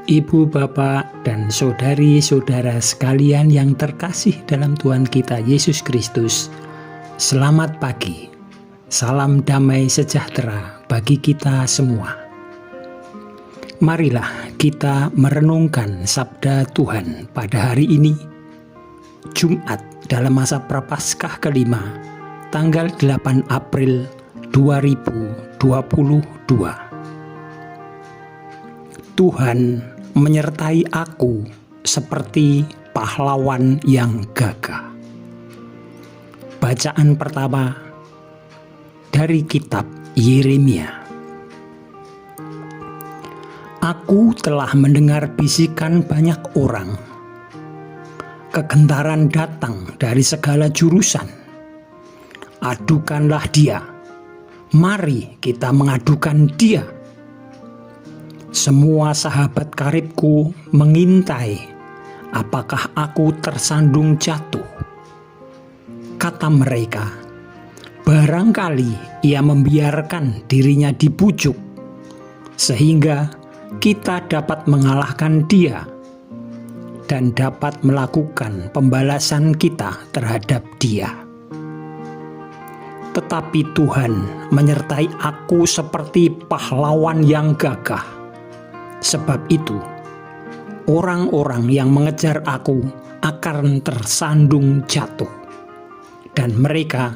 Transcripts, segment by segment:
Ibu, Bapak, dan saudari-saudara sekalian yang terkasih dalam Tuhan kita Yesus Kristus, selamat pagi. Salam damai sejahtera bagi kita semua. Marilah kita merenungkan sabda Tuhan pada hari ini, Jumat dalam masa Prapaskah kelima, tanggal 8 April 2022. Tuhan menyertai aku seperti pahlawan yang gagah. Bacaan pertama dari kitab Yeremia. Aku telah mendengar bisikan banyak orang. Kegentaran datang dari segala jurusan. Adukanlah dia. Mari kita mengadukan dia. Semua sahabat karibku mengintai apakah aku tersandung jatuh. Kata mereka, barangkali ia membiarkan dirinya dibujuk, sehingga kita dapat mengalahkan dia dan dapat melakukan pembalasan kita terhadap dia. Tetapi Tuhan menyertai aku seperti pahlawan yang gagah. Sebab itu, orang-orang yang mengejar aku akan tersandung jatuh, dan mereka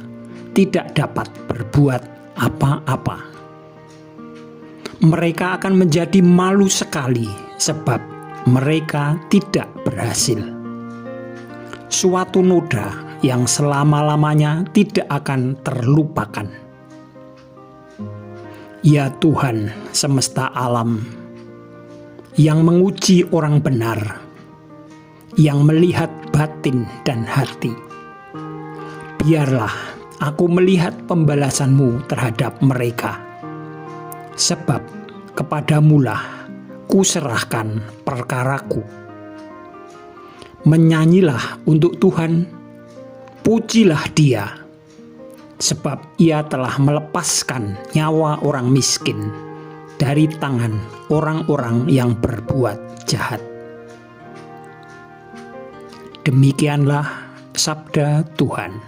tidak dapat berbuat apa-apa. Mereka akan menjadi malu sekali sebab mereka tidak berhasil. Suatu noda yang selama-lamanya tidak akan terlupakan. Ya Tuhan semesta alam, yang menguji orang benar, yang melihat batin dan hati. Biarlah aku melihat pembalasan-Mu terhadap mereka, sebab kepadamulah kuserahkan perkaraku. Menyanyilah untuk Tuhan, pujilah Dia, sebab Ia telah melepaskan nyawa orang miskin dari tangan orang-orang yang berbuat jahat. Demikianlah sabda Tuhan.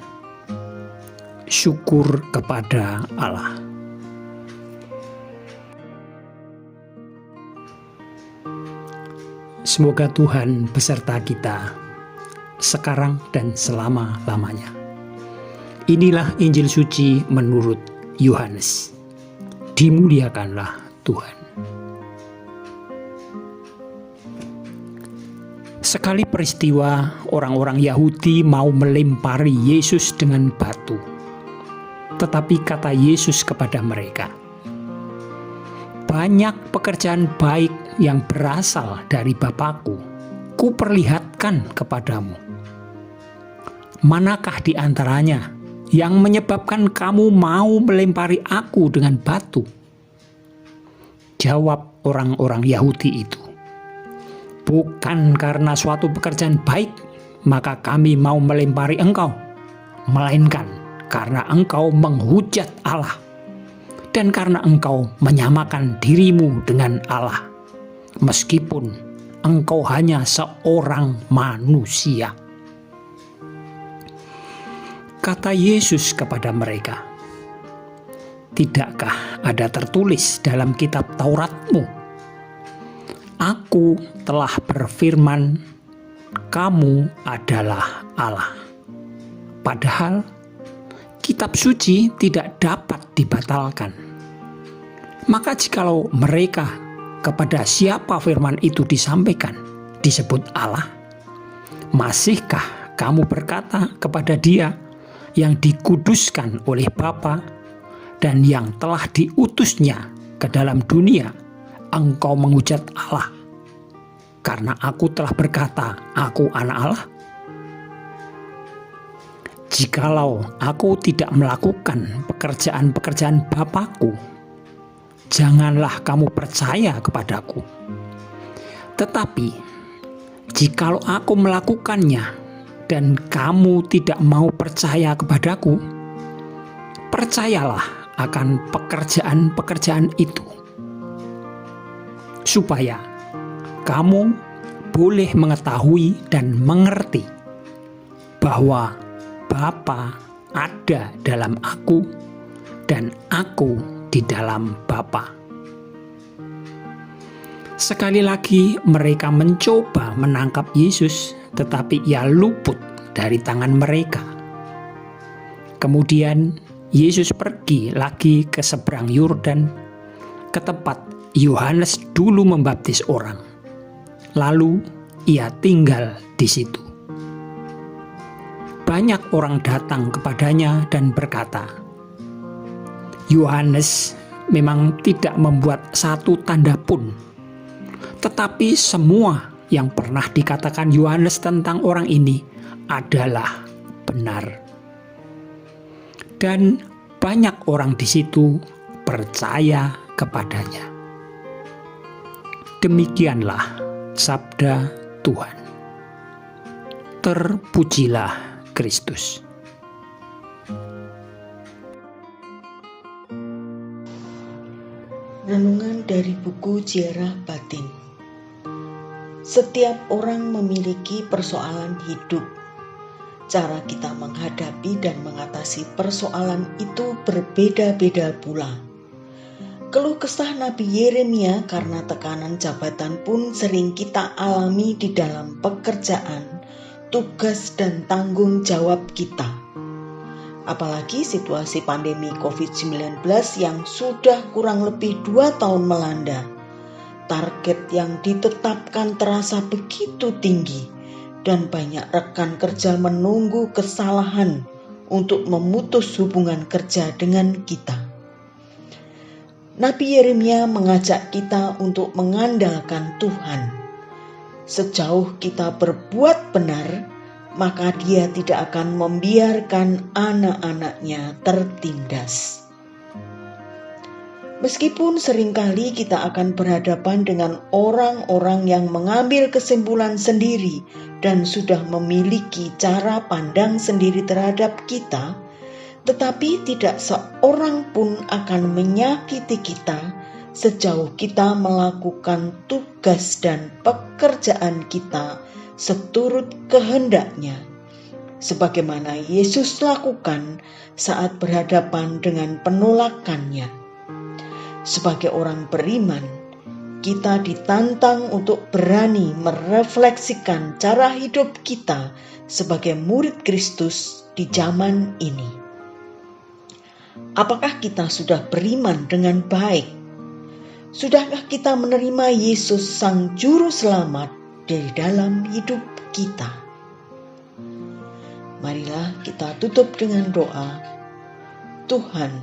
Syukur kepada Allah. Semoga Tuhan beserta kita sekarang dan selama-lamanya. Inilah Injil suci menurut Yohanes. Dimuliakanlah Tuhan. Sekali peristiwa, orang-orang Yahudi mau melempari Yesus dengan batu. Tetapi kata Yesus kepada mereka, banyak pekerjaan baik yang berasal dari Bapa-Ku, kuperlihatkan kepadamu. Manakah di antaranya yang menyebabkan kamu mau melempari aku dengan batu? Jawab orang-orang Yahudi itu, bukan karena suatu pekerjaan baik maka kami mau melempari engkau, melainkan karena engkau menghujat Allah dan karena engkau menyamakan dirimu dengan Allah, meskipun engkau hanya seorang manusia. Kata Yesus kepada mereka, tidakkah ada tertulis dalam kitab Tauratmu? Aku telah berfirman, kamu adalah Allah. Padahal kitab suci tidak dapat dibatalkan. Maka jikalau mereka kepada siapa firman itu disampaikan disebut Allah, masihkah kamu berkata kepada Dia yang dikuduskan oleh Bapa dan yang telah diutusnya ke dalam dunia, engkau menghujat Allah, karena aku telah berkata, aku anak Allah? Jikalau aku tidak melakukan pekerjaan-pekerjaan Bapa-Ku, janganlah kamu percaya kepadaku. Tetapi, jikalau aku melakukannya dan kamu tidak mau percaya kepadaku, percayalah akan pekerjaan-pekerjaan itu, supaya kamu boleh mengetahui dan mengerti bahwa Bapa ada dalam aku dan aku di dalam Bapa. Sekali lagi mereka mencoba menangkap Yesus, tetapi ia luput dari tangan mereka. Kemudian Yesus pergi lagi ke seberang Yordan, ke tempat Yohanes dulu membaptis orang. Lalu ia tinggal di situ. Banyak orang datang kepadanya dan berkata, Yohanes memang tidak membuat satu tanda pun, tetapi semua yang pernah dikatakan Yohanes tentang orang ini adalah benar. Dan banyak orang di situ percaya kepadanya. Demikianlah sabda Tuhan. Terpujilah Kristus. Renungan dari buku Ziarah Batin. Setiap orang memiliki persoalan hidup. Cara kita menghadapi dan mengatasi persoalan itu berbeda-beda pula. Keluh kesah Nabi Yeremia karena tekanan jabatan pun sering kita alami di dalam pekerjaan, tugas dan tanggung jawab kita. Apalagi situasi pandemi COVID-19 yang sudah kurang lebih 2 tahun melanda. Target yang ditetapkan terasa begitu tinggi dan banyak rekan kerja menunggu kesalahan untuk memutus hubungan kerja dengan kita. Nabi Yeremia mengajak kita untuk mengandalkan Tuhan. Sejauh kita berbuat benar, maka Dia tidak akan membiarkan anak-anaknya tertindas. Meskipun seringkali kita akan berhadapan dengan orang-orang yang mengambil kesimpulan sendiri dan sudah memiliki cara pandang sendiri terhadap kita, tetapi tidak seorang pun akan menyakiti kita sejauh kita melakukan tugas dan pekerjaan kita seturut kehendaknya, sebagaimana Yesus lakukan saat berhadapan dengan penolakannya. Sebagai orang beriman, kita ditantang untuk berani merefleksikan cara hidup kita sebagai murid Kristus di zaman ini. Apakah kita sudah beriman dengan baik? Sudahkah kita menerima Yesus Sang Juru Selamat dari dalam hidup kita? Marilah kita tutup dengan doa. Tuhan,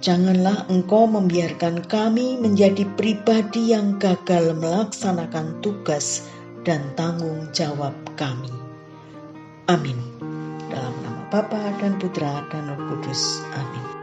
janganlah Engkau membiarkan kami menjadi pribadi yang gagal melaksanakan tugas dan tanggung jawab kami. Amin. Dalam nama Bapa dan Putra dan Roh Kudus. Amin.